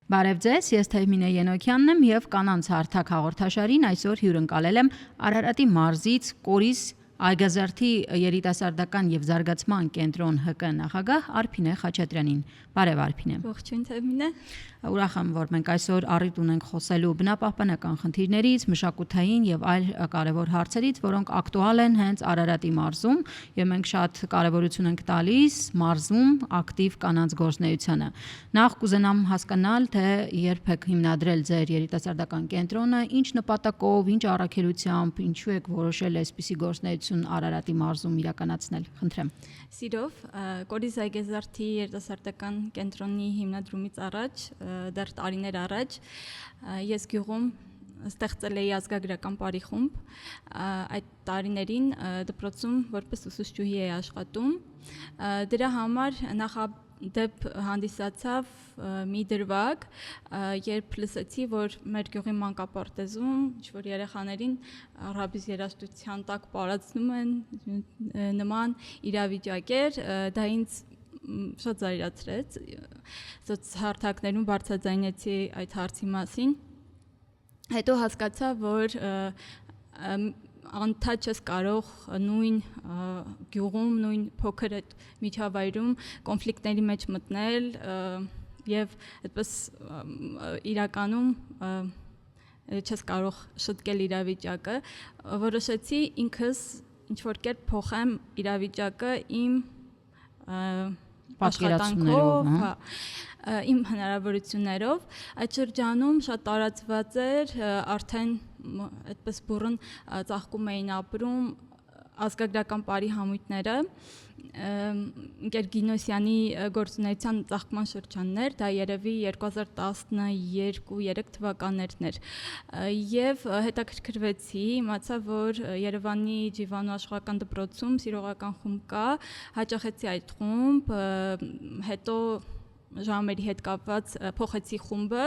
Բարև ձեզ, ես Թեհմինե Ենոքյանն եմ եւ կանանց հարթակ հաղորդաշարին այսօր հյուրընկալել եմ Արարատի մարզից Կորիս Այգազարդի երիտասարդական եւ զարգացման կենտրոն ՀԿ նախագահ Արփինե Խաչատրյանին։ Բարև Արփինե։ Ողջույն Թեհմինե։ Ուրախ եմ, որ մենք այսօր առիթ ունենք խոսելու բնապահպանական խնդիրներից, մշակութային եւ այլ կարեւոր հարցերից, որոնք ակտուալ են հենց Արարատի մարզում, եւ մենք շատ կարեւորություն ենք տալիս մարզում ակտիվ կանանց գործունեությանը։ Նախ կուզենամ հասկանալ, թե երբ եք հիմնադրել ձեր երիտասարդական կենտրոնը, ինչ նպատակով, ինչ առաքելությամբ, ինչու եք որոշել այսպիսի գործունեություն Արարատի մարզում իրականացնել։ Խնդրեմ։ Սիրով, Կորիս Այգազարդի երիտասարդական կենտրոնի հիմնադրումից առաջ, դեռ տարիներ առաջ, ես գյուղում ստեղծել էի ազգագրական բարի խումբ, այդ տարիներին դպրոցում որպես ուսուցչուհի էի աշխատում, դրա համար նախադեպ հանդիսացավ մի դրվագ, երբ լսեցի, որ մեր գյուղի մանկապարտեզում ինչ-որ երեխաներին ռաբիս երաժշտության տակ պարածնում են նման իրավիճակեր, դա ինձ շատ զարյացրեց, սոցհարթակներում բարձրաձայնեցի այդ հարցի մասին, հետո հասկացա, որ անդադ չես կարող նույն գյուղում, նույն փոքր այդ միջավայրում կոնֆլիկտների մեջ մտնել եւ այդպես իրականում չես կարող շտկել իրավիճակը, որոշեցի ինքս ինչ-որ կերպ փոխեմ իրավիճակը իմ աշխատանքով, իմ հնարավորություններով, այդ շրջանում շատ տարածված էր, արդեն այդպես բուռն ծաղկում էին ապրում ազգագրական բարի համույթները, Ընկեր Գինոսյանի գործունեության ծաղկման շրջաններ, դա երևի 2012-3 թվականներն էր, եւ հետաքրքրվեցի, իմացա, որ Երևանի Ջիվանու աշխարհական դպրոցում սիրողական խումբ կա, հաճախեցի այդ խումբ, հետո ժամերի հետ կապված փոխեցի խումբը,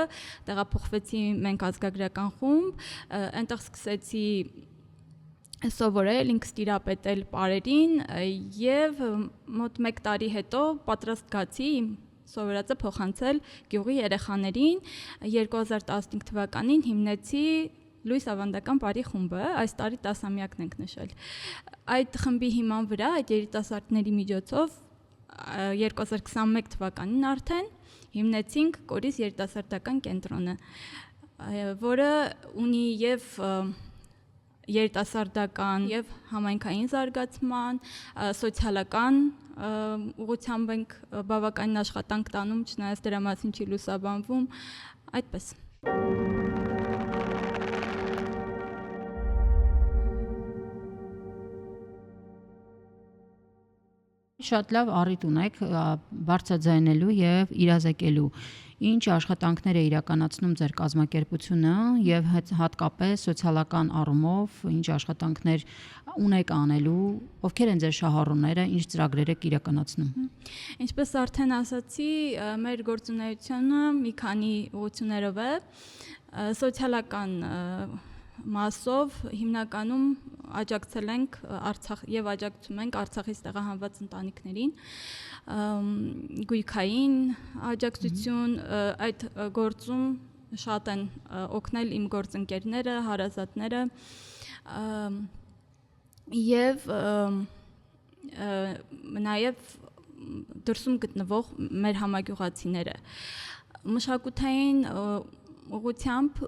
տեղափոխվեցի մենք ազգագրական խումբ, այնտեղ սկսեցի սովորել, ինքս տիրապետել պարերին եւ մոտ 1 տարի հետո պատրաստ գացի իմ սովորածը փոխանցել գյուղի երեխաներին, 2015 թվականին հիմնեցի Լույս ավանդական բարի խումբը, այս տարի 10-ամյակն ենք նշել։ Այդ խմբի հիման վրա, այդ երիտասարդների միջոցով 2021 թվականին արդեն հիմնեցինք Կորիս երիտասարդական կենտրոնը, որը ունի եւ երիտասարդական եւ համայնքային զարգացման, սոցիալական ուղղությամբ ենք բավականին աշխատանք տանում, չնայած դրա մասին չի լուսաբանվում, այդպես։ Շատ լավ առիթ ունեք բարձրաձայնելու եւ իրազեկելու ինչ աշխատանքներ է իրականացնում ձեր կազմակերպությունը եւ հատկապես սոցիալական առումով ինչ աշխատանքներ ունեք անելու, ովքեր են ձեր շահառուները, ինչ ծրագրեր եք իրականացնում։ Ինչպես արդեն ասացի, մեր գործունեությունը մի քանի ուղղություններով է, սոցիալական մասով հիմնականում աջակցել ենք Արցախ եւ աջակցում ենք Արցախից տեղահանված ընտանիքներին, գույքային աջակցություն, այդ գործում շատ են օգնել իմ գործընկերները, հարազատները եւ նաեւ դրսում գտնվող մեր համագյուղացիները։ Մշակութային ուղղությամբ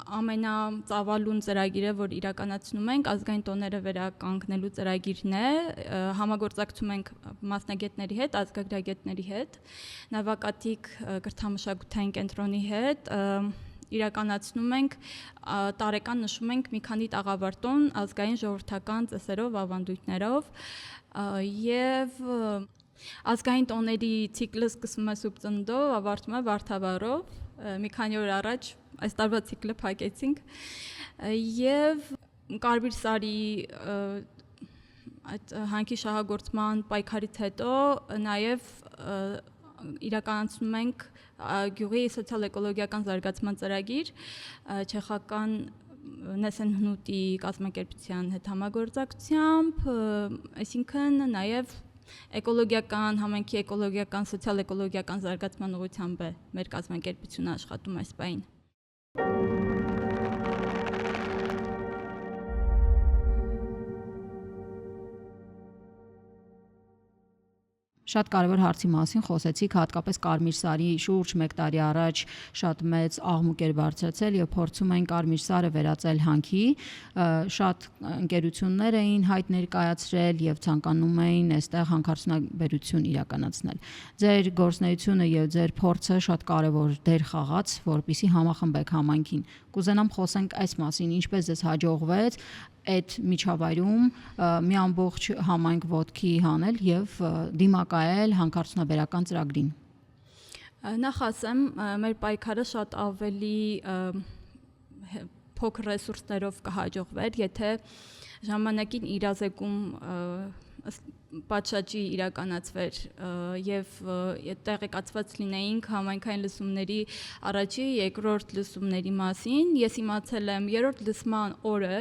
ամենածավալուն ծրագիրը, որ իրականացնում ենք, ազգային տոները վերականգնելու ծրագիրն է, համագործակցում ենք մասնագետների հետ, ազգագրագետների հետ, Նավակատիկ կրթամշակութային կենտրոնի հետ, իրականացնում ենք, տարեկան նշում ենք մի քանի տաղավարտոն ազգային ժողովրդական ծեսերով, ավանդույթներով եւ ազգային տոների ցիկլը սկսվում է Սուբծնդով, ավարտվում է Վարդավառով, մի քանի օր առաջ այս տարվա ցիկլը փակեցինք եւ Կարմիր Սարի այդ հանքի շահագործման պայքարից հետո նաեւ իրականացնում ենք գյուղի սոցիալ-էկոլոգիական զարգացման ծրագիր չեխական Նեսեն Հնուտի կազմակերպության հետ համագործակցությամբ, այսինքն նաեւ Էկոլոգիական, համայնքի էկոլոգիական, սոցիալ-էկոլոգիական զարգացման ուղղությամբ է մեր կազմակերպությունը աշխատում այս պահին։ Շատ կարևոր հարցի մասին խոսեցիք, հատկապես Կարմիր Սարի շուրջ 1 տարի առաջ շատ մեծ աղմուկ էր բարձրացել եւ փորձում էին Կարմիր Սարը վերածել հանքի, շատ ընկերություններ էին հայտ ներկայացրել եւ ցանկանում էին այստեղ հանքարդյունաբերություն իրականացնել։ Ձեր գործունեությունը եւ ձեր փորձը շատ կարևոր դեր խաղաց, որպեսզի համախմբեք համայնքին։ Կուզենամ խոսենք այս մասին, ինչպես ձեզ հաջողվեց այդ միջավայրում մի ամբողջ համայնք ոտքի հանել եւ դիմակայել հանքարդյունաբերական ծրագրին։ Նախ ասեմ, մեր պայքարը շատ ավելի փոքր ռեսուրսներով կհաջողվեր, եթե ժամանակին իրազեկում պատշաճի իրականացվեր եւ տեղեկացված լինեինք համայնքային լսումների առաջի, երկրորդ լսումների մասին։ Ես իմացել եմ երրորդ լսման օրը,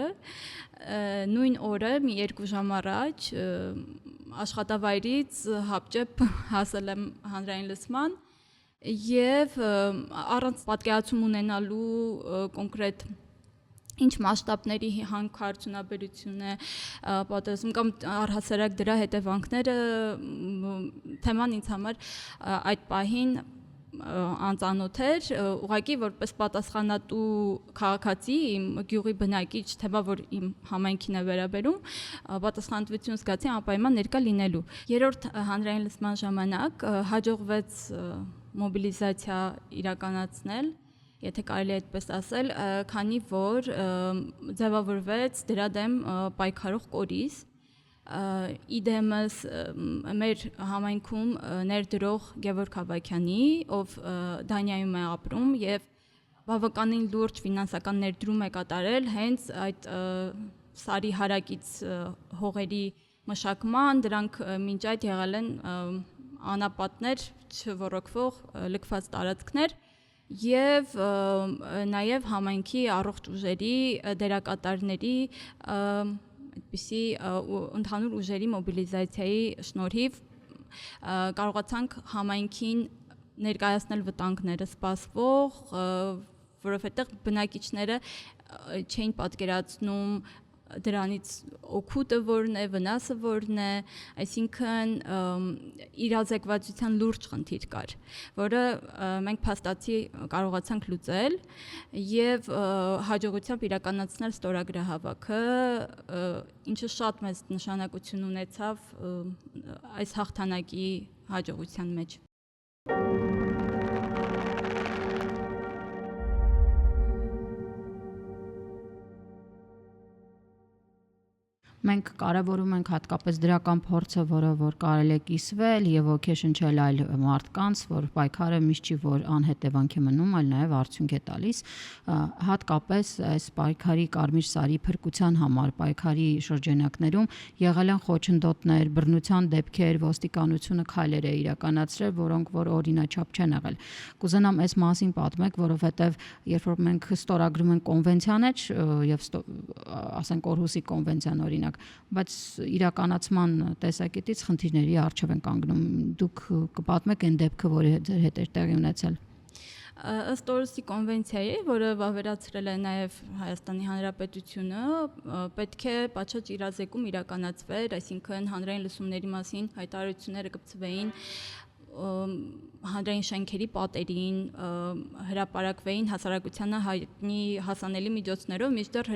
նույն օրը մի 2 ժամ առաջ աշխատավայրից հապճեպ հասել եմ հանրային լսման եւ առանց պատկերացում ունենալու կոնկրետ ինչ մասշտաբների հանքարդյունաբերություն է պատերազմ կամ առհասարակ դրա հետևանքները թեման ինձ համար այդ պահին անծանոթ էր, ուղղակի որպես պատասխանատու քաղաքացի, իմ գյուղի բնակիչ, թեպա որ իմ համայնքին է վերաբերում, պատասխանատվություն զգացի անպայման ներկա լինելու։ Երրորդ հանրային լսման ժամանակ հաջողվեց մոբիլիզացիա իրականացնել, եթե կարելի է այդպես ասել, քանի որ ձևավորվեց դրա դեմ պայքարող կորիզ, իդեմս մեր համայնքում ներդրող Գևորգ Ավագյանի, ով Դանիայում է ապրում եւ բավականին լուրջ ֆինանսական ներդրում է կատարել հենց այդ Սարի հարակից հողերի մշակման, դրանք մինչ այդ եղել են անապատներ, չոռոգվող լքված տարածքներ եւ նաեւ համայնքի առողջ ուժերի դերակատարների այդպիսի ընդհանուր ուժերի մոբիլիզացիայի շնորհիվ կարողացանք համայնքին ներկայացնել վտանգները սպասվող, որովհետեւ բնակիչները չէին պատկերացնում դրանից օգուտը որն է, վնասը որն է, այսինքն իրազեկվածության լուրջ խնդիր կար, որը մենք փաստացի կարողացանք լուծել եւ հաջողությամբ իրականացնել ստորագրահավաքը, ինչը շատ մեծ նշանակություն ունեցավ այս հաղթանակի հաջողության մեջ։ Մենք կարևորում ենք հատկապես դրական փորձը, որը որ կարելի է կիսվել եւ ոգեշնչել այլ մարդկանց, որ պայքարը միշտ չի որ անհետևանք է մնում, այլ նաեւ արդյունք է տալիս, հատկապես այս պայքարի Կարմիր Սարի փրկության համար պայքարի շրջանակներում եղել են խոչընդոտներ, բռնության դեպքեր, ոստիկանությունը քայլեր է իրականացրել, որոնք որ օրինաչափ չեն եղել։ Կուզենամ այս մասին պատմեք, որովհետեւ երբ որ մենք ստորագրում ենք կոնվենցիաներ եւ ասենք Օրհուսի կոնվենցիան օրինակ, բայց իրականացման տեսակետից խնդիրների առջև են կանգնում։ Դուք կպատմեք այն դեպքը, որի ձեր հետ է տեղի ունեցել։ Ըստ Օրհուսի կոնվենցիայի, որը վավերացրել է նաև Հայաստանի Հանրապետությունը, պետք է պատշաճ իրազեկում իրականացվեր, այսինքն հանրային լսումների մասին հայտարարությունները կպցվեին հանրային շենքերի պատերին, հրապարակվեին հասարակությանը հայտնի հասանելի միջոցներով, մինչդեռ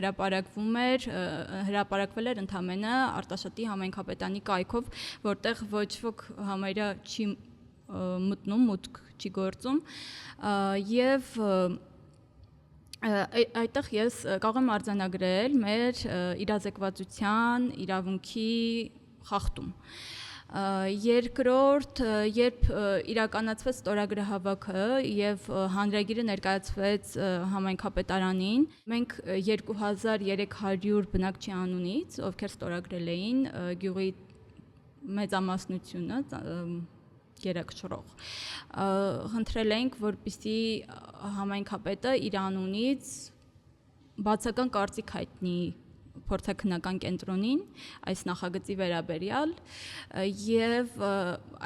հրապարակվել էր ընդամենը Արտաշատի համայնքապետանի կայքով, որտեղ ոչ ոք համարյա չի մտնում, մուտք չի գործում եւ այդտեղ ես կարող եմ արձանագրել մեր իրազեկվածության իրավունքի խախտում։ Երկրորդ, երբ իրականացվեց ստորագրահավաքը եւ հանրագիրը ներկայացվեց համայնքապետարանին, մենք 2300 բնակչի անունից, ովքեր ստորագրել էին գյուղի մեծամասնությունը երակշռող, խնդրել էինք, որպեսզի համայնքապետը իր անունից բացական կարծիք հայտնի փորձաքննական կենտրոնին այս նախագծի վերաբերյալ եւ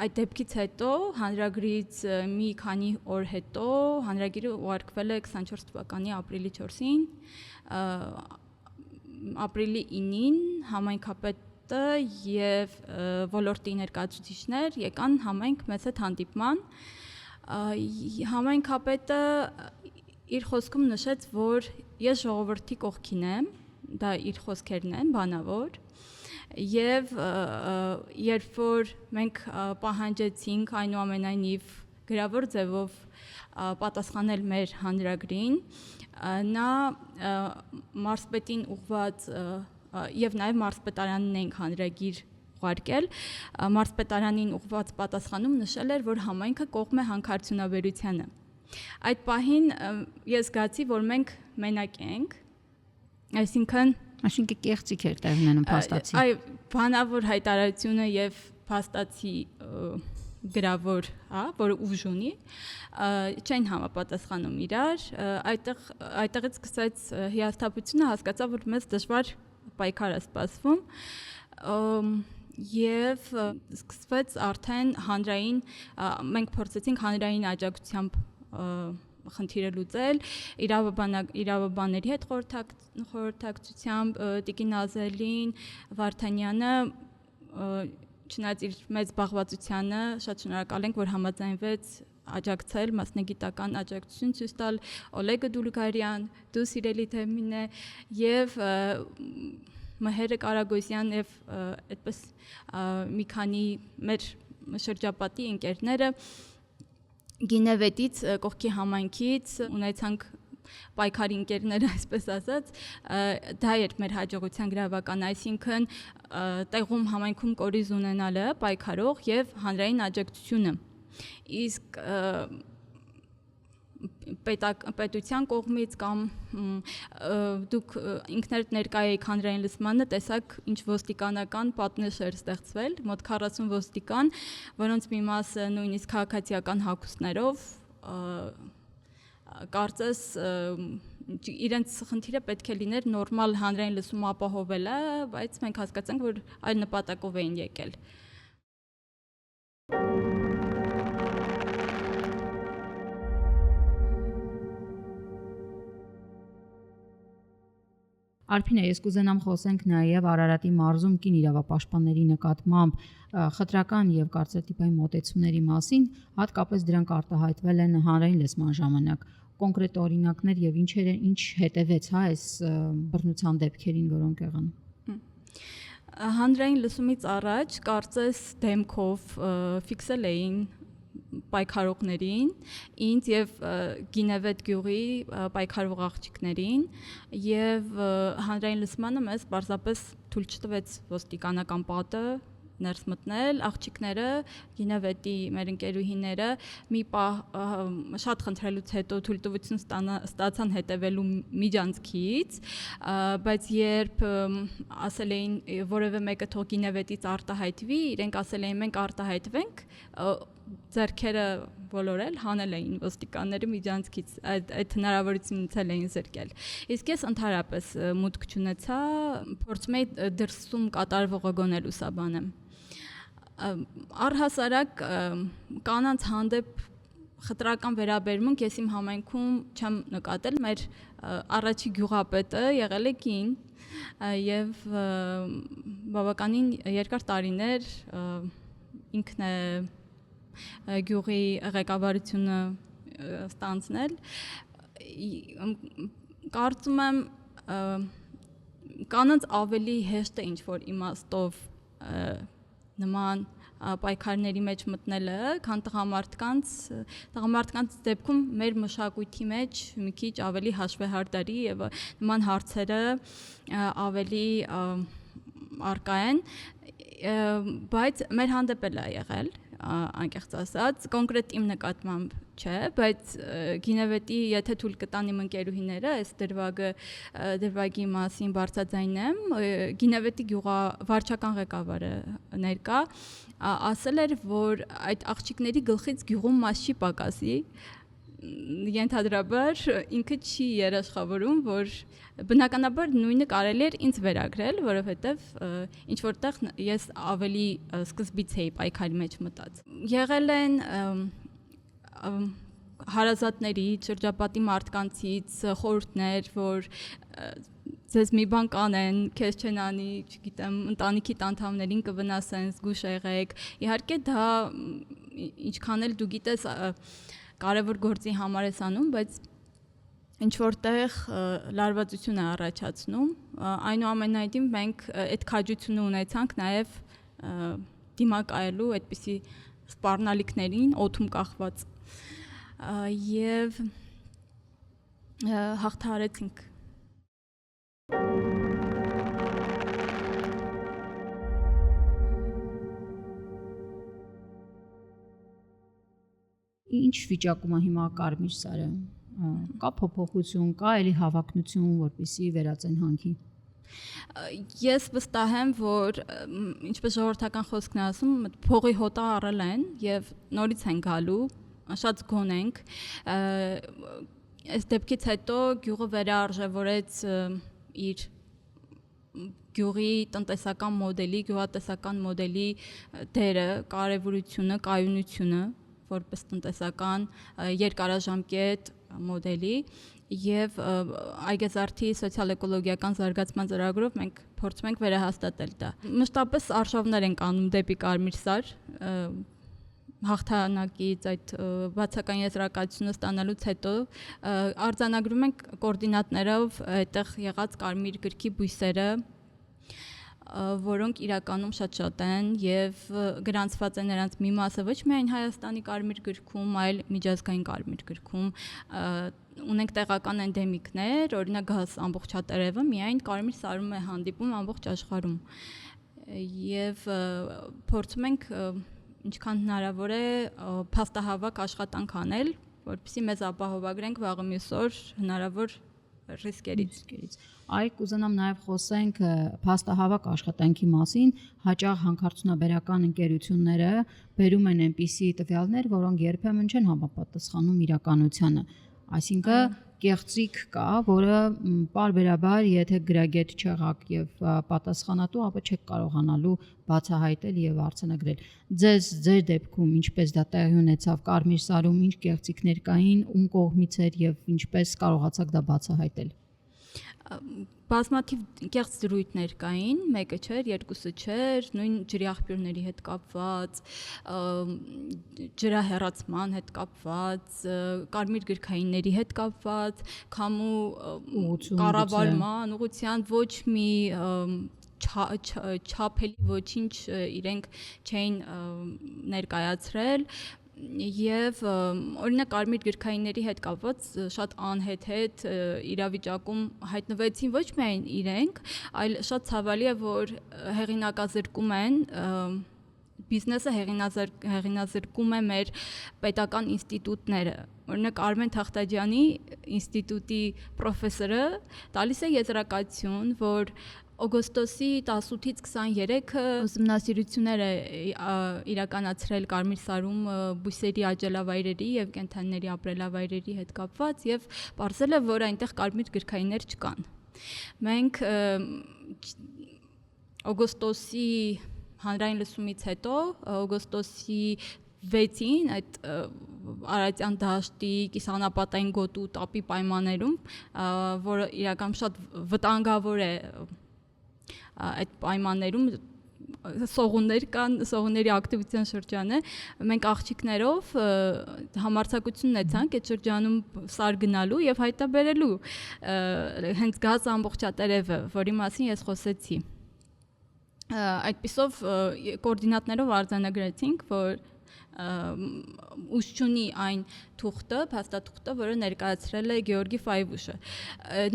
այդ դեպքից հետո հանրագրից մի քանի օր հետո հանրագիրը ուղարկվել է 24 թվականի ապրիլի 4-ին ապրիլի 9-ին համայնքապետը եւ ոլորտի ներկայացուցիչներ եկան համայնք մեծ հետ հանդիպման համայնքապետը իր խոսքում նշեց որ ես ժողովրդի կողքին եմ դա իր խոսքերն են բանավոր եւ երբ որ մենք պահանջեցինք այնուամենայնիվ գրավոր ձևով պատասխանել մեր հանրագրին նա մարզպետին ուղված եւ նաեւ մարզպետարանին ենք հանրագիր ուղարկել մարզպետարանին ուղված պատասխանում նշել էր որ համայնքը կողմ է հանքարդյունաբերությանը այդ պահին ես զգացի որ մենք մենակ ենք Այսինքն կեղծիք էր տեղի ունենում փաստացի։ Այ բանավոր հայտարարությունը եւ փաստացի գրավոր, որը ուժ ունի, չեն համապատասխանում իրար, այդտեղից սկսեց հիասթափությունը, հասկացա, որ մեզ դժվար պայքար է սպասվում եւ սկսվեց արդեն հանրային մենք փորձեցինք հանրային աջակցությամբ խնդիրը լուծել իրավաբանների հետ խորհրդակցությամբ Տիկին Ազելին Վարդանյանը չնայած իր մեծ զբաղվածությանը շատ շնորհակալ ենք որ համաձայնվեց աջակցել մասնագիտական աջակցություն ցույց տալ Օլեգ Դուլգարյան դու սիրելի թեմին է եւ Մհերը Կարագոսյան եւ այդպես մի քանի մեր շրջապատի ընկերները Գինևետից կողքի համայնքից ունեցանք պայքարի ընկերները, այսպես ասած, դա էր մեր հաջողության գրավական, այսինքն տեղում համայնքում կորիզ ունենալը, պայքարող եւ հանրային աջակցությունը։ Իսկ պետության կողմից կամ դուք ինքներդ ներկայ եք հանրային լսմանը, տեսակ ինչ ոստիկանական պատնեշ էր ստեղծվել, մոտ 40 ոստիկան, որոնց մի մասը նույնիսկ քաղաքացիական հագուստներով կարծես իրենց խնդիրը պետք է լիներ նորմալ հանրային լսում ապահովելը, բայց մենք հասկացանք, որ այլ նպատակով էին եկել։ Արփինե, ես կուզենամ խոսենք նաև Արարատի մարզում կին իրավապաշտպանների նկատմամբ խտրական եւ կարծրատիպային մոտեցումների մասին, հատկապես դրանք արտահայտվել են հանրային լսման ժամանակ։ Կոնկրետ օրինակներ եւ ինչ հետևեց այս բռնության դեպքերին, որոնք եղան։ Հանրային լսումից առաջ կարծես դեմքով ֆիքսել էին պայքարողներին, ինձ եւ Գինևետ գյուղի պայքարող աղջիկներին եւ հանրային լսմանը մեզ պարզապես թույլ չտվեց ոստիկանական պատը ներս մտնել, աղջիկները, Գինևետի մեր ընկերուհիները մի պահ շատ խնդրելուց հետո թույլտվություն ստացան հետևելու միջանցքից, բայց երբ ասել էին որևէ մեկը թող Գինևետից արտահայտվի, իրենք ասել էին մենք արտահայտվենք, ձեռքերը ոլորել, հանել էին ոստիկանները միջանցքից, այդ հնարավորությունից էին զրկել։ Իսկ ես ընդհանրապես մուտք չունեցա, փորձում էի դրսում կատարվողը գոնել ուսաբանեմ։ Առհասարակ կանանց հանդեպ խտրական վերաբերմունք ես իմ համայնքում չեմ նկատել, մեր առաջի գյուղապետը եղել է կին եւ բավականին երկար տարիներ ինքն է գյուղի ղեկավարությունը ստանձնել։ Կարծում եմ կանանց ավելի հեշտ է ինչ-որ իմաստով նման պայքարների մեջ մտնելը, քան տղամարդկանց դեպքում մեր մշակույթի մեջ մի քիչ ավելի հաշվեհարդարի եւ նման հարցերը ավելի արկա են, բայց մեր հանդեպ էլ է եղել, անկեղծ ասած, կոնկրետ իմ նկատմամբ չէ, բայց Գինևետի, եթե թույլ կտան իմ ընկերուհիները, այս դրվագի մասին բարձրաձայնեմ, Գինևետի վարչական ղեկավարը ներկա, ասել էր, որ այդ աղջիկների գլխից գյուղում մաս չի պակասի, ենթադրաբար ինքը չի երաշխավորում, որ բնականաբար նույնը կարելի էր ինձ վերագրել, որովհետև ինչ որտեղ ես ավելի սկզբից էի պայքարի մեջ մտած։ Եղել են հարազատների, շրջապատի մարդկանցից խորհուրդներ, որ ձեզ մի բան կանեն, քեզ չեն անի, չգիտեմ, ընտանիքի անդամներին կվնասեն, զգուշ եղեք։ Իհարկե դա ինչքան էլ դու գիտես կարևոր գործի համար ես անում, բայց ինչ որտեղ լարվածություն է առաջացնում, այնուամենայնիվ մենք այդ քաջությունը ունեցանք նաև դիմակայելու այդպիսի սպառնալիքներին, օդում կախված եւ հաղթահարեցինք։ Ինչ վիճակում է հիմա Կարմիր Սարը, կա փոփոխություն, կա էլի հավակնություն, որպեսզի վերածեն հանքի։ Ես վստահ եմ, որ ինչպես ժողովրդական խոսքն է ասում, փողի հոտը առել են եւ նորից են գալու, շատ զգոն ենք։ Այս դեպքից հետո գյուղը վերարժևորեց իր գյուղի տնտեսական մոդելի, գյուղատնտեսական մոդելի դերը, կարևորությունը, կայունությունը, որպես տնտեսական երկարաժամկետ մոդելի եւ այգեզարդի սոցիալ-էկոլոգիական զարգացման ծրագրով մենք փորձում ենք վերահաստատել դա։ Մշտապես արշավներ ենք անում դեպի Կարմիր Սար, հաղթանակից այդ բացական եզրակացությունը ստանալուց հետո արձանագրում ենք կոորդինատներով այդտեղ եղած Կարմիր գրքի բույսերը, որոնք իրականում շատ են եւ գրանցված են նրանց մի մասը ոչ միայն Հայաստանի Կարմիր գրքում, այլ միջազգային Կարմիր գրքում։ Ունենք տեղական էնդեմիկներ, օրինակ գազ ամբողջատերևը միայն Կարմիր Սարում է հանդիպում ամբողջ աշխարհում։ Եվ փորձում ենք ինչքան հնարավոր է փաստահավաք աշխատանք անել, որպեսզի մեզ ապահովագրենք վաղը մյուս օր հնարավոր ռիսկերից։ Այ կուզենամ նաև խոսենք փաստահավաք աշխատանքի մասին, հաճախ հանքարդյունաբերական ընկերությունները բերում են այնպիսի տվյալներ, որոնք երբեմն չեն համապատասխանում իրականությանը։ Այսինքն կեղծիք կա, որը պարբերաբար, եթե գրագետ չեղաք եւ պատասխանատու, ապա չեք կարողանալու բացահայտել եւ արձանագրել։ Ձեր դեպքում ինչպես դա տեղի ունեցավ Կարմիր Սարում, ինչ կեղծիքներ կային, ում կողմից էր եւ ինչպես կարողացաք դա բացահայտել։ Բազմաթիվ կեղծ դրույթներ կային, մեկը չէր, երկուսը չէր, նույն ջրի աղբյուրների հետ կապված, ջրահեռացման հետ կապված, կարմիր գրքայինների հետ կապված, քամու կառավարման ուղղության ոչ մի չափելի ոչինչ իրենք չէին ներկայացրել եւ օրինակ կարմիր գրքայինների հետ կապված շատ անհեթեթ իրավիճակում հայտնվեցին ոչ միայն իրենք, այլ շատ ցավալի է, որ հեղինակազրկում են բիզնեսը հեղինազրկում է մեր պետական ինստիտուտները։ Օրինակ Արմեն Թախտաջյանի ինստիտուտի պրոֆեսորը տալիս է եզրակացություն, որ օգոստոսի 18-ից 23-ը ուսումնասիրություններ է իրականացրել Կարմիր Սարում բույսերի աճելավայրերի եւ կենդանիների ապրելավայրերի հետ կապված եւ պարզել է, որ այնտեղ կարմիր գրքայիններ չկան։ Մենք օգոստոսի հանրային լսումից հետո օգոստոսի 6-ին այդ Արարատյան դաշտի կիսաանապատային գոտու տապի պայմաններում, որը իրականում շատ վտանգավոր է այդ պայմաններում սողուններ կան, սողունների ակտիվության շրջան է, մենք աղջիկներով համարձակություն ունեցանք այդ շրջանում սար գնալու եւ հայտաբերելու հենց գազ ամբողջատերևը, որի մասին ես խոսեցի։ Այդպիսով կոորդինատներով արձանագրեցինք, որ ուշ չունի այն թուղթը, փաստաթուղթը, որը ներկայացրել է Գեորգի Ֆայվուշը։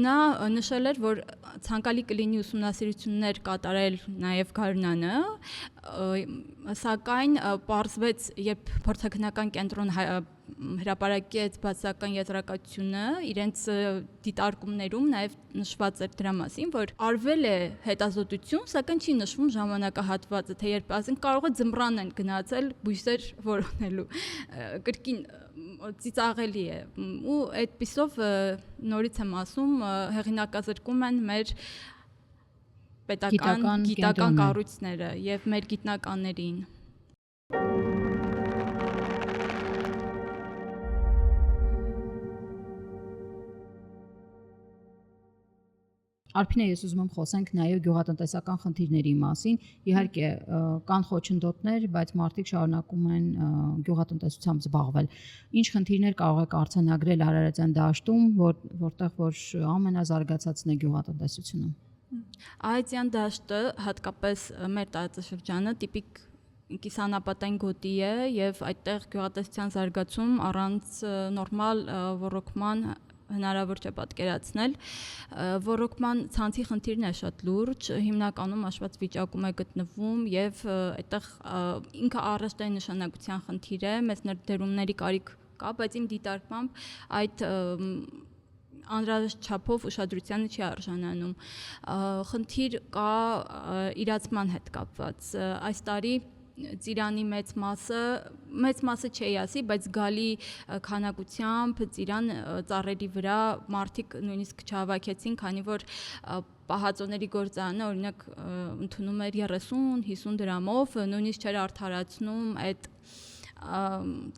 Նա նշել էր, որ ցանկալի կլինի ուսումնասիրություններ կատարել նաև Գարնանը, սակայն պարզվեց, երբ փորձաքննական կենտրոն հրապարակեց բացական եզրակացությունը իրենց դիտարկումներում նաև նշված էր դրա մասին, որ արվել է հետազոտություն, սակայն չի նշվում ժամանակահատվածը, թե երբ ասենք կարող է ձմռան են գնացել բույսեր որոնելու։ Կրկին ծիծաղելի է ու այդպիսով նորից եմ ասում հեղինակազրկում են մեր պետական գիտական կառույցները եւ մեր գիտնականներին։ Արփինե, ես ուզում եմ խոսենք նաև գյուղատնտեսական խնդիրների մասին։ Իհարկե, կան խոչընդոտներ, բայց մարդիկ շարունակում են գյուղատնտեսությամբ զբաղվել։ Ինչ խնդիրներ կարող եք արձանագրել Արարատյան դաշտում, որտեղ որ ամենազարգացածն է գյուղատնտեսությունը։ Արարատյան դաշտը, հատկապես մեր տարածաշրջանը, տիպիկ կիսանապատային գոտի է եւ այդտեղ գյուղատնտեսության զարգացում առանց նորմալ ռոռոկման հնարավոր չէ պատկերացնել, ռոռոկման ցանցի խնդիրն է շատ լուրջ, հիմնականում աշխատած վիճակում է գտնվում եւ այդտեղ ինքը առաստային նշանակության խնդիր է, մեծ ներդրումների կարիք կա, բայց իմ դիտարկմամբ այդ անհրաժեշտ չափով ուշադրությանը չի արժանանում։ Խնդիր կա իրացման հետ կապված։ Այս տարի ծիրանի մեծ մասը չի ասի, բայց գալի քանակությամբ ծիրան ծառերի վրա մարդիկ նույնիսկ չհավաքեցին, քանի որ պահածոների գործարանը օրինակ ընդունում էր 30-50 դրամով, նույնիսկ չէր արդարացնում այդ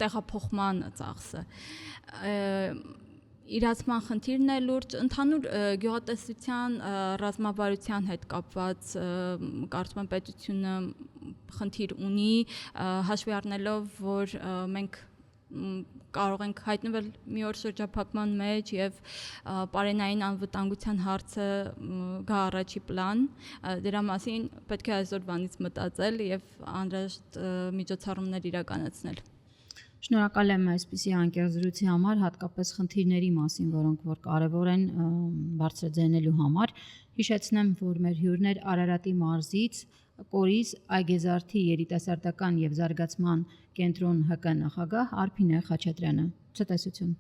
տեղափոխման ծախսը։ Իրացման խնդիրն է լուրջ, ընդհանուր գյուղատնտեսության ռազմավարության հետ կապված կարծում եմ պետությունը խնդիր ունի, հաշվի առնելով, որ մենք կարող ենք հայտնվել մի օր շրջափակման մեջ եւ պարենային անվտանգության հարցը գա առաջի պլան, դրա մասին պետք է այսօրվանից մտածել եւ անհրաժեշտ միջոցառումներ իրականացնել։ Շնորհակալ եմ այսպիսի անկեղծրույցի համար, հատկապես խնդիրների մասին, որոնք որ կարևոր են բարձրաձայնելու համար։ Հիշեցնեմ, որ մեր հյուրն էր Արարատի մարզից Կորիս Այգեզարդի երիտասարդական եւ զարգացման կենտրոն ՀԿ նախագահ Արփինե Խաչատրյանը։ Ցտեսություն։